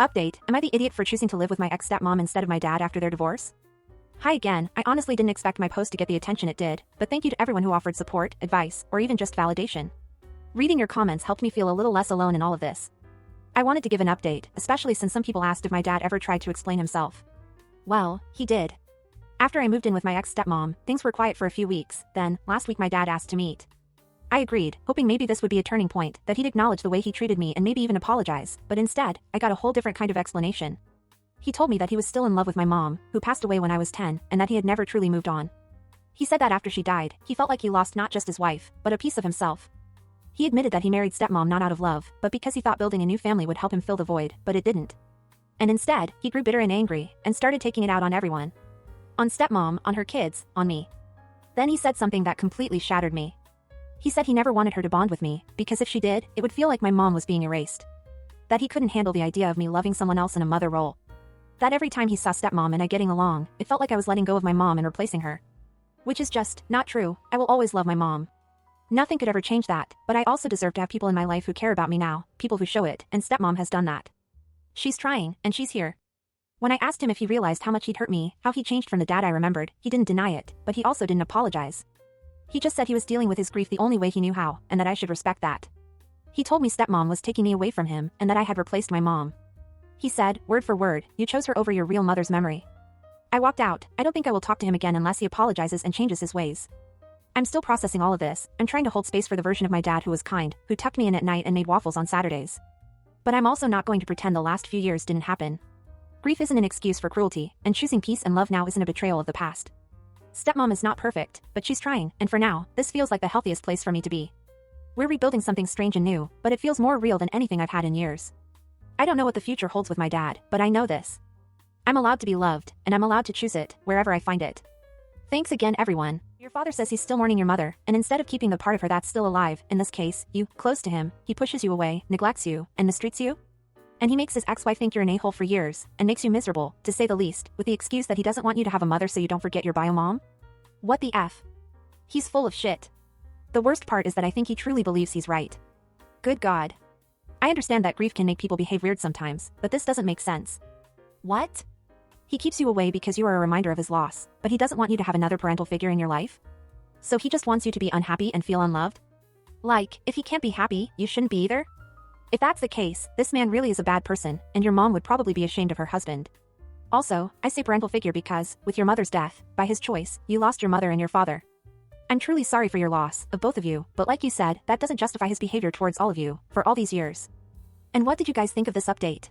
Update, am I the idiot for choosing to live with my ex-stepmom instead of my dad after their divorce? Hi again, I honestly didn't expect my post to get the attention it did, but thank you to everyone who offered support, advice, or even just validation. Reading your comments helped me feel a little less alone in all of this. I wanted to give an update, especially since some people asked if my dad ever tried to explain himself. Well, he did. After I moved in with my ex-stepmom, things were quiet for a few weeks, then, last week my dad asked to meet. I agreed, hoping maybe this would be a turning point, that he'd acknowledge the way he treated me and maybe even apologize, but instead, I got a whole different kind of explanation. He told me that he was still in love with my mom, who passed away when I was 10, and that he had never truly moved on. He said that after she died, he felt like he lost not just his wife, but a piece of himself. He admitted that he married stepmom not out of love, but because he thought building a new family would help him fill the void, but it didn't. And instead, he grew bitter and angry, and started taking it out on everyone. On stepmom, on her kids, on me. Then he said something that completely shattered me. He said he never wanted her to bond with me, because if she did, it would feel like my mom was being erased. That he couldn't handle the idea of me loving someone else in a mother role. That every time he saw stepmom and I getting along, it felt like I was letting go of my mom and replacing her. Which is just not true. I will always love my mom. Nothing could ever change that, but I also deserve to have people in my life who care about me now, people who show it, and stepmom has done that. She's trying, and she's here. When I asked him if he realized how much he'd hurt me, how he changed from the dad I remembered, he didn't deny it, but he also didn't apologize. He just said he was dealing with his grief the only way he knew how, and that I should respect that. He told me stepmom was taking me away from him, and that I had replaced my mom. He said, word for word, you chose her over your real mother's memory. I walked out. I don't think I will talk to him again unless he apologizes and changes his ways. I'm still processing all of this. I'm trying to hold space for the version of my dad who was kind, who tucked me in at night and made waffles on Saturdays. But I'm also not going to pretend the last few years didn't happen. Grief isn't an excuse for cruelty, and choosing peace and love now isn't a betrayal of the past. Stepmom is not perfect, but she's trying, and for now, this feels like the healthiest place for me to be. We're rebuilding something strange and new, but it feels more real than anything I've had in years. I don't know what the future holds with my dad, but I know this. I'm allowed to be loved, and I'm allowed to choose it, wherever I find it. Thanks again, everyone. Your father says he's still mourning your mother, and instead of keeping the part of her that's still alive, in this case, you, close to him, he pushes you away, neglects you, and mistreats you? And he makes his ex-wife think you're an a-hole for years, and makes you miserable, to say the least, with the excuse that he doesn't want you to have a mother so you don't forget your bio mom? What the F? He's full of shit. The worst part is that I think he truly believes he's right. Good God. I understand that grief can make people behave weird sometimes, but this doesn't make sense. What? He keeps you away because you are a reminder of his loss, but he doesn't want you to have another parental figure in your life? So he just wants you to be unhappy and feel unloved? Like, if he can't be happy, you shouldn't be either? If that's the case, this man really is a bad person, and your mom would probably be ashamed of her husband. Also, I say parental figure because, with your mother's death, by his choice, you lost your mother and your father. I'm truly sorry for your loss, of both of you, but like you said, that doesn't justify his behavior towards all of you, for all these years. And what did you guys think of this update?